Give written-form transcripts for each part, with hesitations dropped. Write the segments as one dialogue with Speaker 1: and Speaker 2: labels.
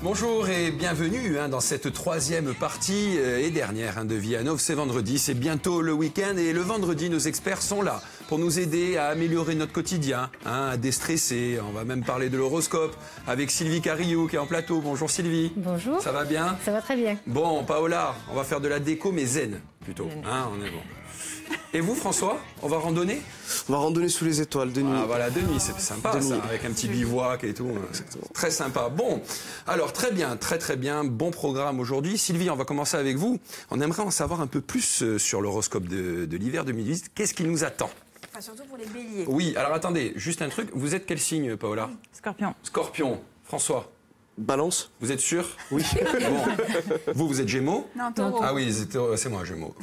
Speaker 1: Bonjour et bienvenue dans cette troisième partie et dernière de Vie à Neuf. C'est vendredi, c'est bientôt le week-end et le vendredi, nos experts sont là pour nous aider à améliorer notre quotidien, à déstresser. On va même parler de l'horoscope avec Sylvie Carillou qui est en plateau. Bonjour Sylvie.
Speaker 2: Bonjour.
Speaker 1: Ça va bien?
Speaker 2: Ça va très bien.
Speaker 1: Bon, Paola, on va faire de la déco mais zen plutôt. On est bon. Et vous François, on va randonner?
Speaker 3: On va randonner sous les étoiles de nuit.
Speaker 1: Ah voilà, de nuit, c'est sympa ça, avec un petit bivouac et tout. Très sympa. Bon, alors très bien, très bien, bon programme aujourd'hui. Sylvie, on va commencer avec vous. On aimerait en savoir un peu plus sur l'horoscope de l'hiver 2018. Qu'est-ce qui nous attend?
Speaker 4: Enfin, surtout pour les béliers.
Speaker 1: Oui, alors attendez, juste un truc. Vous êtes quel signe, Paola?
Speaker 4: Scorpion.
Speaker 1: Scorpion. François?
Speaker 3: Balance.
Speaker 1: Vous êtes sûr?
Speaker 3: Oui.
Speaker 1: Bon. Vous êtes Gémeaux?
Speaker 4: Non, Taureau.
Speaker 1: Ah oui, c'est moi, Gémeaux.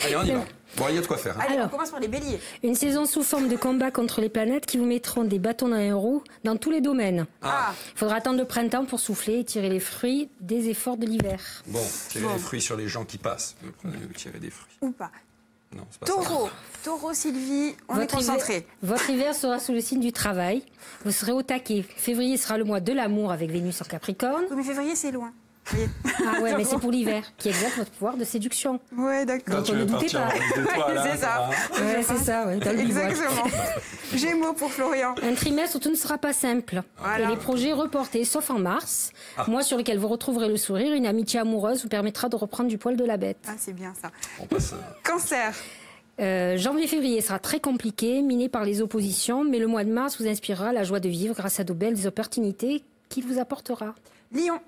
Speaker 1: Allez, on y va. Bon, il y a de quoi faire.
Speaker 4: Allez,
Speaker 2: Alors,
Speaker 4: on commence par les béliers.
Speaker 2: Une saison sous forme de combat contre les planètes qui vous mettront des bâtons dans les roues dans tous les domaines.
Speaker 1: Ah.
Speaker 2: Il faudra attendre le printemps pour souffler et tirer les fruits des efforts de l'hiver.
Speaker 1: Bon, tirer les fruits sur les gens qui passent. Tirer des fruits.
Speaker 4: Ou pas.
Speaker 1: Non, c'est pas
Speaker 4: Taureau.
Speaker 1: ça.
Speaker 4: Taureau, Sylvie, on est concentré.
Speaker 2: Votre hiver sera sous le signe du travail. Vous serez au taquet. Février sera le mois de l'amour avec Vénus en Capricorne.
Speaker 4: Oui, mais février, c'est loin. Vous voyez.
Speaker 2: Ah ouais, mais c'est pour l'hiver, qui exerce votre pouvoir de séduction.
Speaker 4: Ouais, d'accord.
Speaker 2: Donc, ne doutez pas.
Speaker 4: C'est ça.
Speaker 2: Ouais, c'est ça, ouais, dans le bivouac.
Speaker 4: Exactement. Gémeaux pour Florian.
Speaker 2: Un trimestre où tout ne sera pas simple.
Speaker 4: Voilà.
Speaker 2: Et les projets reportés, sauf en mars, mois sur lequel vous retrouverez le sourire, une amitié amoureuse vous permettra de reprendre du poil de la bête.
Speaker 4: Ah, c'est bien ça.
Speaker 1: On passe.
Speaker 4: Cancer.
Speaker 2: Janvier-février sera très compliqué, miné par les oppositions, mais le mois de mars vous inspirera la joie de vivre grâce à de belles opportunités qu'il vous apportera.
Speaker 4: Lion.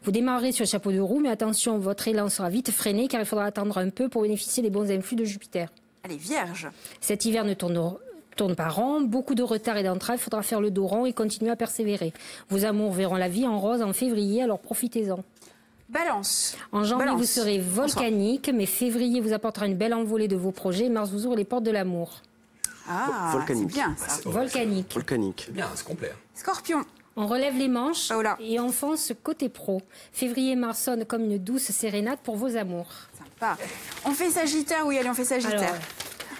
Speaker 2: Vous démarrerez sur le chapeau de roue, mais attention, votre élan sera vite freiné car il faudra attendre un peu pour bénéficier des bons influx de Jupiter.
Speaker 4: Allez, Vierge.
Speaker 2: Cet hiver ne tourne pas rond, beaucoup de retard et d'entraves, il faudra faire le dos rond et continuer à persévérer. Vos amours verront la vie en rose en février, alors profitez-en.
Speaker 4: Balance.
Speaker 2: En janvier,
Speaker 4: Balance.
Speaker 2: vous serez volcanique, mais février vous apportera une belle envolée de vos projets, mars vous ouvre les portes de l'amour.
Speaker 4: Ah,
Speaker 3: Volcanique.
Speaker 4: c'est bien ça.
Speaker 2: Volcanique.
Speaker 3: Volcanique.
Speaker 1: C'est bien, c'est complet.
Speaker 4: Scorpion.
Speaker 2: On relève les manches
Speaker 4: Oh là.
Speaker 2: et on fonce côté pro. Février et mars sonnent comme une douce sérénade pour vos amours.
Speaker 4: Sympa. On fait Sagittaire, oui, allez, on fait Sagittaire.
Speaker 2: Alors,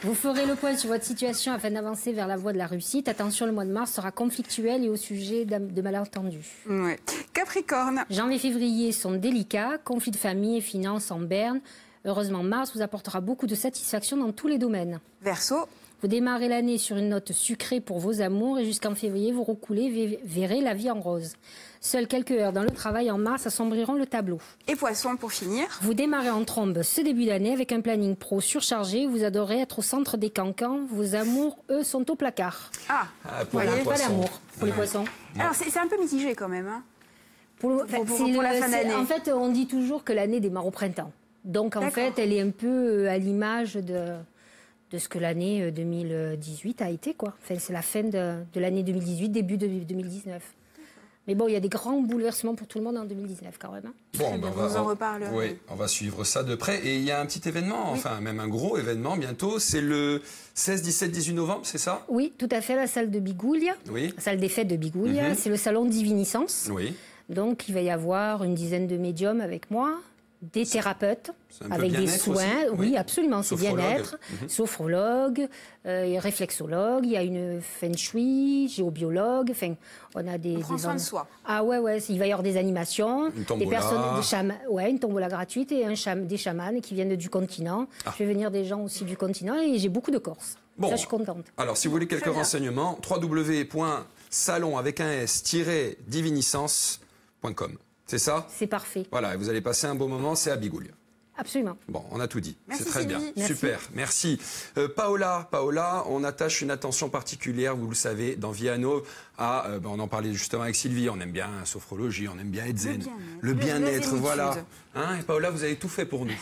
Speaker 2: vous ferez le point sur votre situation afin d'avancer vers la voie de la réussite. Attention, le mois de mars sera conflictuel et au sujet de malentendus.
Speaker 4: Ouais. Capricorne.
Speaker 2: Janvier-février sont délicats, conflits de famille et finances en berne. Heureusement, mars vous apportera beaucoup de satisfaction dans tous les domaines.
Speaker 4: Verseau.
Speaker 2: Vous démarrez l'année sur une note sucrée pour vos amours et jusqu'en février, vous recoulez, verrez la vie en rose. Seules quelques heures dans le travail en mars assombriront le tableau.
Speaker 4: Et Poisson pour finir.
Speaker 2: Vous démarrez en trombe ce début d'année avec un planning pro surchargé. Vous adorez être au centre des cancans. Vos amours, eux, sont au placard.
Speaker 4: Ah,
Speaker 1: Pour
Speaker 2: Voilà,
Speaker 1: les
Speaker 2: pas
Speaker 1: poissons.
Speaker 2: d'amour pour les poissons.
Speaker 4: alors c'est un peu mitigé quand même. Hein.
Speaker 2: Pour
Speaker 4: la fin d'année.
Speaker 2: En fait, on dit toujours que l'année démarre au printemps. Donc, en fait, elle est un peu à l'image de ce que l'année 2018 a été, quoi. Enfin, c'est la fin de l'année 2018, début de 2019. Mais bon, il y a des grands bouleversements pour tout le monde en 2019, quand même. Hein.
Speaker 1: Bon,
Speaker 4: bien, vous en reparlerez.
Speaker 1: Oui, on va suivre ça de près. Et il y a un petit événement, enfin même un gros événement bientôt. C'est le 16, 17, 18 novembre, c'est ça?
Speaker 2: Oui, tout à fait, la salle de Bigoulia.
Speaker 1: Oui.
Speaker 2: La salle des fêtes de Bigoulia. C'est le salon Diviniscence.
Speaker 1: Oui.
Speaker 2: Donc, il va y avoir une dizaine de médiums avec moi, des thérapeutes,
Speaker 1: C'est un peu
Speaker 2: avec des
Speaker 1: bien-être
Speaker 2: soins.
Speaker 1: aussi.
Speaker 2: Oui, absolument, c'est
Speaker 1: Sophrologue.
Speaker 2: bien-être. Sophrologue, réflexologue, il y a une feng shui, géobiologue. Enfin, on a des...
Speaker 4: On prend soin de soi.
Speaker 2: Ah ouais, il va y avoir des animations.
Speaker 1: Une tombola.
Speaker 2: Des personnes, des chamans, une tombola gratuite et des chamans qui viennent du continent. Je vais venir des gens aussi du continent et j'ai beaucoup de Corses.
Speaker 1: Bon.
Speaker 2: Ça, je suis contente.
Speaker 1: Alors, si vous voulez quelques renseignements, www.salon avec un s-diviniscence.com. C'est ça?
Speaker 2: C'est parfait.
Speaker 1: Voilà, et vous allez passer un beau moment, c'est à Bigoulia.
Speaker 2: Absolument.
Speaker 1: Bon, on a tout dit.
Speaker 4: Merci,
Speaker 1: C'est très bien.
Speaker 4: Sylvie.
Speaker 2: Merci.
Speaker 1: Super, merci. Paola, on attache une attention particulière, vous le savez, dans Viano, on en parlait justement avec Sylvie, on aime bien la sophrologie, on aime bien être zen. Le bien-être,
Speaker 4: zénitude.
Speaker 1: voilà. Hein, et Paola, vous avez tout fait pour nous.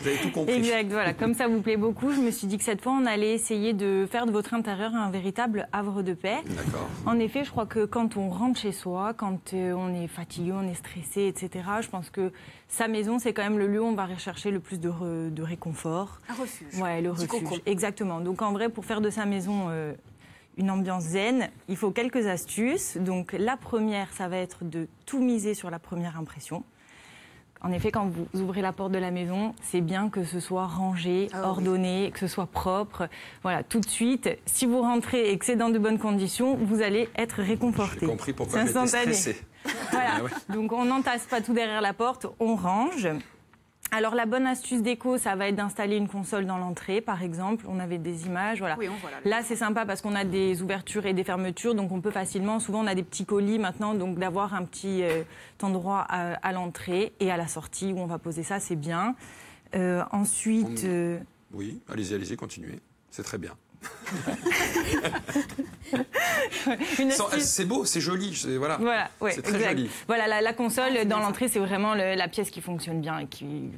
Speaker 1: Vous avez tout compris.
Speaker 5: Exact, voilà. Comme ça vous plaît beaucoup, je me suis dit que cette fois, on allait essayer de faire de votre intérieur un véritable havre de paix.
Speaker 1: D'accord.
Speaker 5: En effet, je crois que quand on rentre chez soi, quand on est fatigué, on est stressé, etc., je pense que sa maison, c'est quand même le lieu où on va rechercher le plus de réconfort.
Speaker 4: Un refuge.
Speaker 5: Ouais, le
Speaker 4: Petit
Speaker 5: refuge.
Speaker 4: cocon.
Speaker 5: Exactement. Donc en vrai, pour faire de sa maison une ambiance zen, il faut quelques astuces. Donc la première, ça va être de tout miser sur la première impression. En effet, quand vous ouvrez la porte de la maison, c'est bien que ce soit rangé, ordonné, que ce soit propre. Voilà, tout de suite, si vous rentrez et que c'est dans de bonnes conditions, vous allez être réconforté.
Speaker 1: J'ai compris pourquoi j'étais stressé.
Speaker 5: Voilà,
Speaker 1: Ah ouais.
Speaker 5: donc on n'entasse pas tout derrière la porte, on range. Alors la bonne astuce déco, ça va être d'installer une console dans l'entrée, par exemple. On avait des images, voilà.
Speaker 4: Oui, on voit
Speaker 5: là, c'est sympa parce qu'on a des ouvertures et des fermetures, donc on peut facilement. Souvent, on a des petits colis maintenant, donc d'avoir un petit endroit à l'entrée et à la sortie où on va poser ça, c'est bien. Ensuite.
Speaker 1: Oui, allez-y, continuez. C'est très bien. C'est beau, c'est joli, voilà.
Speaker 5: Ouais,
Speaker 1: c'est très joli.
Speaker 5: Voilà, la console dans l'entrée, c'est vraiment la pièce qui fonctionne bien et qui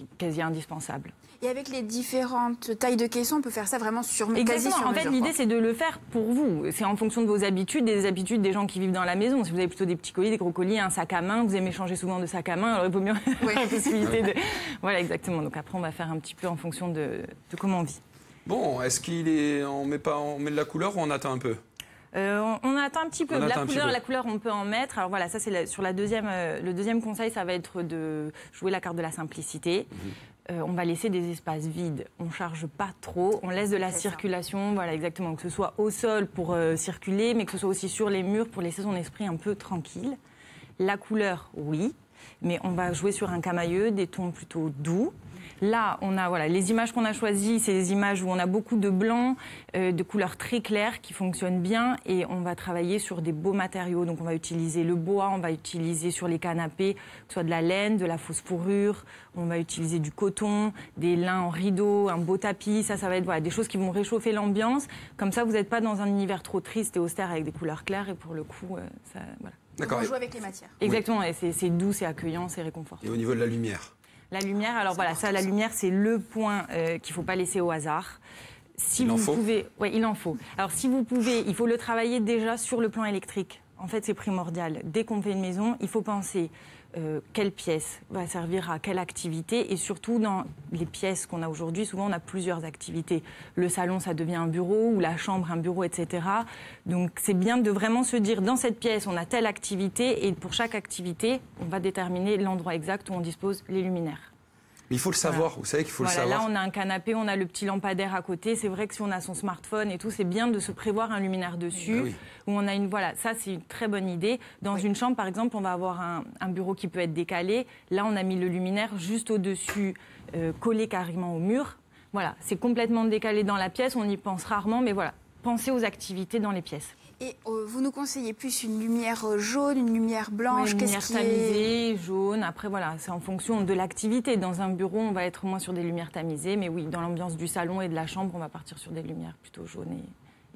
Speaker 5: est quasi indispensable.
Speaker 4: Et avec les différentes tailles de caissons, on peut faire ça vraiment quasi sur mesure.
Speaker 5: En fait, l'idée, c'est de le faire pour vous. C'est en fonction de vos habitudes, des habitudes des gens qui vivent dans la maison. Si vous avez plutôt des petits colis, des gros colis, un sac à main, vous aimez changer souvent de sac à main, alors il vaut mieux avoir la possibilité de... Voilà, exactement. Donc après, on va faire un petit peu en fonction de comment on vit.
Speaker 1: Bon, est-ce on met de la couleur ou on attend un peu?
Speaker 5: On attend un petit peu. La couleur, on peut en mettre. Alors voilà, ça c'est sur le deuxième conseil, ça va être de jouer la carte de la simplicité. On va laisser des espaces vides. On charge pas trop. On laisse de la circulation. Voilà, exactement. Que ce soit au sol pour circuler, mais que ce soit aussi sur les murs pour laisser son esprit un peu tranquille. La couleur, oui, mais on va jouer sur un camailleux, des tons plutôt doux. Là, on a les images qu'on a choisies, c'est des images où on a beaucoup de blanc, de couleurs très claires qui fonctionnent bien, et on va travailler sur des beaux matériaux. Donc on va utiliser le bois, on va utiliser sur les canapés, que ce soit de la laine, de la fausse fourrure, on va utiliser du coton, des lins en rideau, un beau tapis. Ça va être des choses qui vont réchauffer l'ambiance. Comme ça, vous n'êtes pas dans un univers trop triste et austère avec des couleurs claires, et pour le coup, ça, voilà.
Speaker 4: D'accord. On joue avec les matières.
Speaker 5: Exactement, et c'est doux, c'est accueillant, c'est réconfortant.
Speaker 1: Et au niveau de la lumière?
Speaker 5: La lumière, alors voilà, la lumière, c'est le point qu'il ne faut pas laisser au hasard.
Speaker 1: Il en faut ?
Speaker 5: Oui, il en faut. Alors, si vous pouvez, il faut le travailler déjà sur le plan électrique. En fait, c'est primordial. Dès qu'on fait une maison, il faut penser quelle pièce va servir à quelle activité. Et surtout, dans les pièces qu'on a aujourd'hui, souvent, on a plusieurs activités. Le salon, ça devient un bureau, ou la chambre, un bureau, etc. Donc, c'est bien de vraiment se dire, dans cette pièce, on a telle activité. Et pour chaque activité, on va déterminer l'endroit exact où on dispose les luminaires.
Speaker 1: Mais il faut le savoir, vous savez qu'il faut le savoir.
Speaker 5: Là, on a un canapé, on a le petit lampadaire à côté. C'est vrai que si on a son smartphone et tout, c'est bien de se prévoir un luminaire dessus. Où on a ça, c'est une très bonne idée. Dans une chambre, par exemple, on va avoir un bureau qui peut être décalé. Là, on a mis le luminaire juste au-dessus, collé carrément au mur. Voilà, c'est complètement décalé dans la pièce. On y pense rarement, mais voilà, pensez aux activités dans les pièces.
Speaker 4: Et vous nous conseillez plus une lumière jaune, une lumière blanche?
Speaker 5: Une lumière tamisée, jaune. Après, voilà, c'est en fonction de l'activité. Dans un bureau, on va être moins sur des lumières tamisées. Mais oui, dans l'ambiance du salon et de la chambre, on va partir sur des lumières plutôt jaunes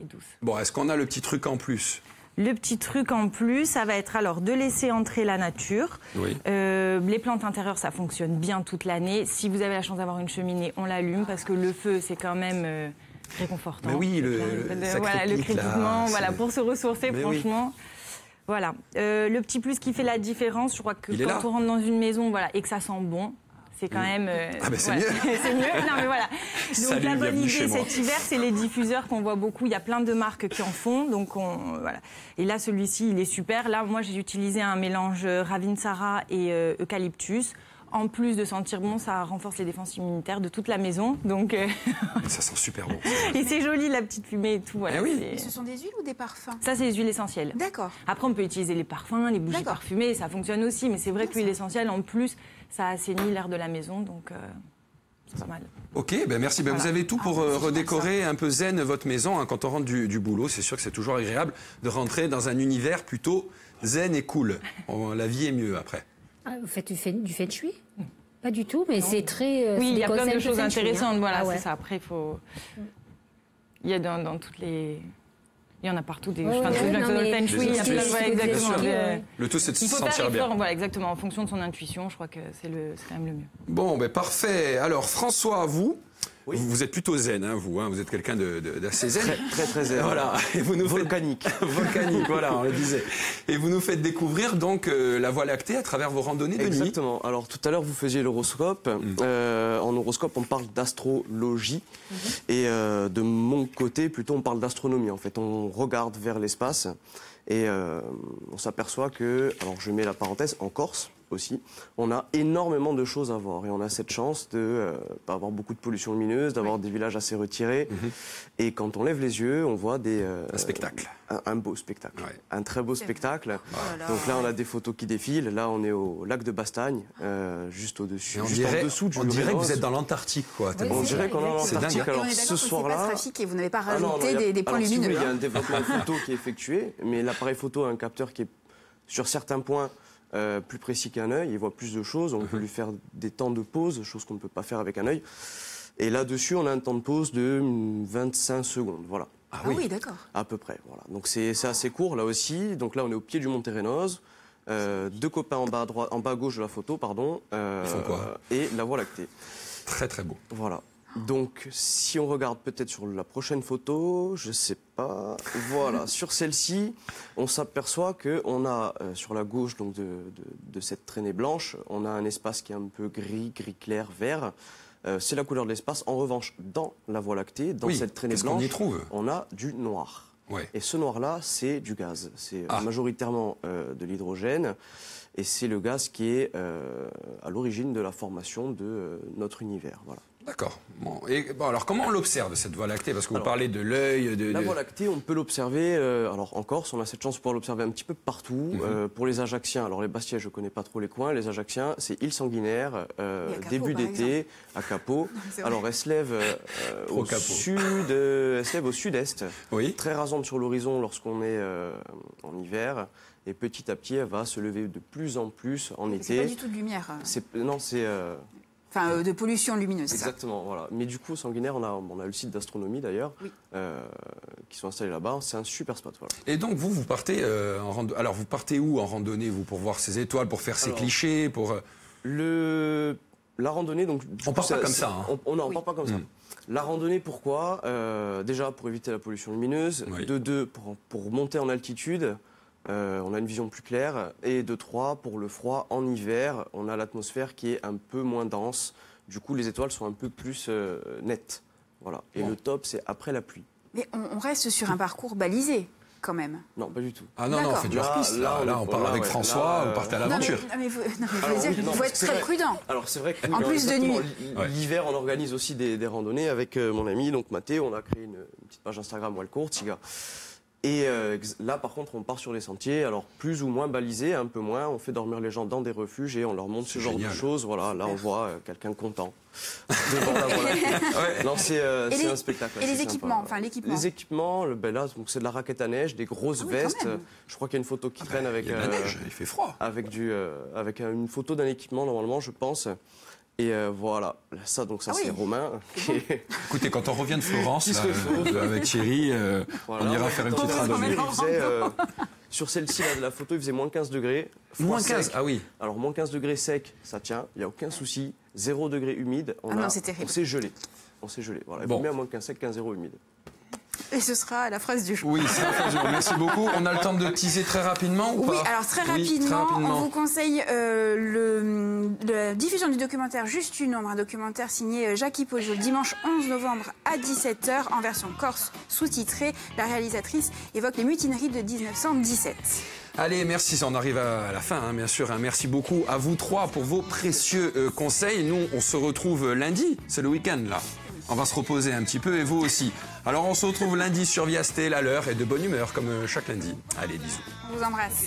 Speaker 5: et douces.
Speaker 1: Bon, est-ce qu'on a le petit truc en plus?
Speaker 5: Le petit truc en plus, ça va être alors de laisser entrer la nature.
Speaker 1: Oui.
Speaker 5: Les plantes intérieures, ça fonctionne bien toute l'année. Si vous avez la chance d'avoir une cheminée, on l'allume parce que le feu, c'est quand même... réconfortant.
Speaker 1: Mais oui, le
Speaker 5: crépitement, pour se ressourcer,
Speaker 1: mais
Speaker 5: franchement. Oui. Voilà. Le petit plus qui fait la différence, je crois que quand on rentre dans une maison et que ça sent bon, c'est quand même...
Speaker 1: c'est mieux.
Speaker 5: C'est mieux. Non, mais voilà. Donc la bonne idée cet hiver, c'est les diffuseurs qu'on voit beaucoup. Il y a plein de marques qui en font. Donc voilà. Et là, celui-ci, il est super. Là, moi, j'ai utilisé un mélange Ravinsara et eucalyptus. En plus de sentir bon, ça renforce les défenses immunitaires de toute la maison. Donc,
Speaker 1: ça sent super bon.
Speaker 5: Et c'est joli, la petite fumée et tout. Voilà,
Speaker 4: Et ce sont des huiles ou des parfums? Ça,
Speaker 5: c'est des huiles essentielles.
Speaker 4: D'accord.
Speaker 5: Après, on peut utiliser les parfums, les bougies parfumées, ça fonctionne aussi. Mais c'est vrai que l'huile essentielle, en plus, ça assainit l'air de la maison. Donc, c'est pas mal.
Speaker 1: Ok, merci. Vous avez tout pour redécorer un peu zen votre maison. Hein, quand on rentre du boulot, c'est sûr que c'est toujours agréable de rentrer dans un univers plutôt zen et cool. La vie est mieux après.
Speaker 2: Vous faites du feng shui? Pas du tout, mais c'est très...
Speaker 5: oui, il y a plein de choses intéressantes. Voilà,
Speaker 2: c'est
Speaker 5: ça. Après, il faut... Il y a dans toutes les... Il y en a partout des...
Speaker 2: feng shui, il y a plein de...
Speaker 5: Exactement.
Speaker 1: Le tout, c'est de se sentir bien.
Speaker 5: Il faut faire effort, exactement, en fonction de son intuition. Je crois que c'est quand même le mieux.
Speaker 1: Bon, parfait. Alors, François, vous êtes plutôt zen, hein, vous êtes quelqu'un d'assez zen.
Speaker 3: Très zen.
Speaker 1: Voilà. Et vous nous
Speaker 3: volcanique.
Speaker 1: Volcanique, voilà, on le disait. Et vous nous faites découvrir donc la Voie lactée à travers vos randonnées de nuit.
Speaker 3: Exactement. Alors tout à l'heure, vous faisiez l'horoscope. En horoscope, on parle d'astrologie. Et de mon côté, plutôt, on parle d'astronomie. En fait, on regarde vers l'espace et on s'aperçoit que, alors je mets la parenthèse, en Corse, aussi. On a énormément de choses à voir et on a cette chance de pas avoir beaucoup de pollution lumineuse, d'avoir des villages assez retirés. Et quand on lève les yeux, on voit un
Speaker 1: spectacle.
Speaker 3: Un beau spectacle, un très beau spectacle.
Speaker 4: Voilà.
Speaker 3: Donc là, on a des photos qui défilent. Là, on est au lac de Bastagne, juste au-dessus,
Speaker 1: en dessous
Speaker 3: du
Speaker 1: On dirait que
Speaker 3: Lurinos.
Speaker 1: vous êtes dans l'Antarctique, quoi.
Speaker 3: On dirait qu'on est en Antarctique.
Speaker 4: Et on
Speaker 3: Alors
Speaker 4: est
Speaker 3: ce
Speaker 4: d'accord que
Speaker 3: soir-là,
Speaker 4: c'est pas trafic et vous n'avez pas rajouté des points
Speaker 3: alors,
Speaker 4: lumineux.
Speaker 3: Si oui, il y a un développement photo qui est effectué, mais l'appareil photo a un capteur qui est sur certains points plus précis qu'un œil. Il voit plus de choses. On peut lui faire des temps de pause, chose qu'on ne peut pas faire avec un œil. Et là-dessus, on a un temps de pause de 25 secondes. Voilà.
Speaker 4: Ah oui, d'accord.
Speaker 3: À peu près, voilà. Donc c'est assez court là aussi. Donc là, on est au pied du Monte Renoz. 2 copains en bas à gauche de la photo, pardon.
Speaker 1: Ils font quoi?
Speaker 3: Et la Voie lactée.
Speaker 1: Très très beau.
Speaker 3: Voilà. Donc si on regarde peut-être sur la prochaine photo, je sais pas. Voilà, sur celle-ci, on s'aperçoit qu'on a sur la gauche donc de cette traînée blanche, on a un espace qui est un peu gris clair, vert. C'est la couleur de l'espace. En revanche, dans la Voie lactée, dans cette traînée blanche,
Speaker 1: qu'on y trouve
Speaker 3: on a du noir.
Speaker 1: Ouais.
Speaker 3: Et ce noir-là, c'est du gaz. C'est majoritairement de l'hydrogène. Et c'est le gaz qui est à l'origine de la formation de notre univers. Voilà.
Speaker 1: D'accord. Bon. Et bon, alors comment on l'observe, cette Voie lactée? Parce que vous parlez de l'œil.
Speaker 3: La Voie lactée, on peut l'observer. Alors en Corse, on a cette chance de pouvoir l'observer un petit peu partout. Pour les Ajacciens, alors les Bastiais, je ne connais pas trop les coins. Les Ajacciens, c'est île Sanguinaire, début d'été, à Capo. Alors elle se lève au sud-est, très rasante sur l'horizon lorsqu'on est en hiver. Et petit à petit, elle va se lever de plus en plus en été.
Speaker 4: C'est pas du tout de lumière.
Speaker 3: Non, c'est...
Speaker 4: Enfin, de pollution lumineuse, c'est ça.
Speaker 3: Exactement, voilà. Mais du coup, Sanguinaire, on a le site d'astronomie d'ailleurs, qui sont installés là-bas. C'est un super spot. Voilà.
Speaker 1: Et donc, vous partez en randonnée. Alors, vous partez où en randonnée, vous, pour voir ces étoiles, pour faire ces clichés, pour...
Speaker 3: La randonnée, donc...
Speaker 1: On part pas comme ça. Hein.
Speaker 3: On part pas comme ça. La randonnée, pourquoi? Déjà, pour éviter la pollution lumineuse. De 2, pour monter en altitude. On a une vision plus claire. Et de 3, pour le froid, en hiver, on a l'atmosphère qui est un peu moins dense. Du coup, les étoiles sont un peu plus nettes. Voilà. Et le top, c'est après la pluie.
Speaker 4: Mais on reste sur un parcours balisé, quand même.
Speaker 3: Non, pas du tout.
Speaker 1: Ah non, on fait du hors-piste. Là, on part avec François, vous partez à l'aventure.
Speaker 4: Il faut être très prudent.
Speaker 3: Alors, c'est vrai qu'en
Speaker 4: plus de nuit.
Speaker 3: L'hiver, on organise aussi des randonnées avec mon ami, donc Mathé. On a créé une petite page Instagram, Walcourt-Tiga. Et là, par contre, on part sur des sentiers, alors plus ou moins balisés, un peu moins. On fait dormir les gens dans des refuges et on leur montre ce genre de choses. Voilà, là, on voit quelqu'un content devant la voie. Non, c'est un spectacle.
Speaker 4: Et les équipements, enfin l'équipement.
Speaker 3: Les équipements, là, c'est de la raquette à neige, des grosses vestes. Je crois qu'il y a une photo qui traîne avec.
Speaker 1: Il y a de la neige, il fait froid.
Speaker 3: Avec une photo d'un équipement normalement, je pense. Et voilà, ça c'est Romain.
Speaker 1: Écoutez, quand on revient de Florence, là, avec Thierry, on ira faire une petite randonnée.
Speaker 3: Sur celle-ci, de la photo, il faisait moins 15 degrés.
Speaker 1: Moins 15, ah oui.
Speaker 3: Alors, moins 15 degrés sec, ça tient, il n'y a aucun souci. 0 degré humide, on s'est gelé. On s'est gelé. Voilà, il faut mettre à moins 15 sec qu'un 0 humide.
Speaker 4: Et ce sera la phrase du jour.
Speaker 1: Oui, c'est la phrase du jour. Merci beaucoup. On a le temps de teaser très rapidement ou pas?
Speaker 4: Oui, alors très rapidement, on vous conseille la diffusion du documentaire Juste une ombre, un documentaire signé Jacques Hippolyte le dimanche 11 novembre à 17h en version corse sous-titrée. La réalisatrice évoque les mutineries de 1917.
Speaker 1: Allez, merci, on arrive à la fin, bien sûr. Merci beaucoup à vous trois pour vos précieux conseils. Nous, on se retrouve lundi, c'est le week-end là. On va se reposer un petit peu et vous aussi. Alors on se retrouve lundi sur Viastel à l'heure et de bonne humeur comme chaque lundi. Allez, bisous.
Speaker 4: On vous embrasse.